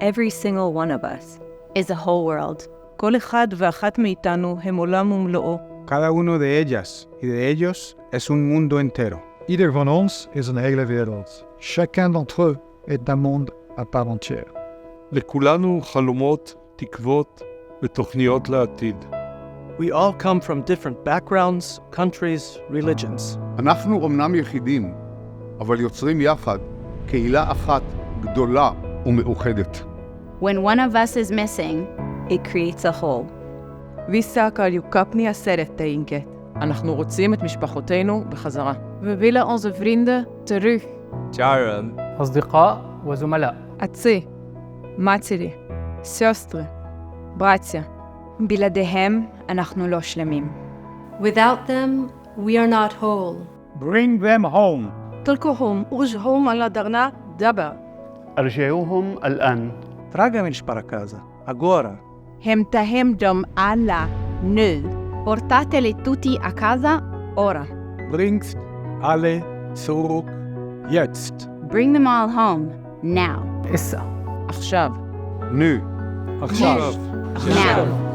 Every single one of us is a whole world. כל אחד ואחת מאיתנו הם עולם ומלואו. Cada uno de ellas y de ellos es un mundo entero. Ieder van ons is een hele wereld. Chacun d'entre eux est un monde à part entière. לכולנו חלומות, תקוות ותוכניות לעתיד. We all come from different backgrounds, countries, religions. אנחנו אומנם יחידים, אבל יוצרים יחד קהילה אחת גדולה ומאוחדת. When one of us is missing, It creates a whole. Vissa kan ju kapnia seret inket. אנחנו רוצים את משפחותינו בחזרה. We willen onze vrienden terug. جارم أصدقاء وزملاء. Отцы, матери, сестры, братья. בלעדיהם אנחנו לא שלמים. Without them, we are not whole. Bring them home. تركهم وجههم على درنا دبا. أرجعوهم الآن. Traga-me-los para casa, agora. Hämta dem alla nu. portateli tutti a casa ora. Bringt alle zurück jetzt. Bring them all home now. إسا. עכשיו. Nu. עכשיו. Now.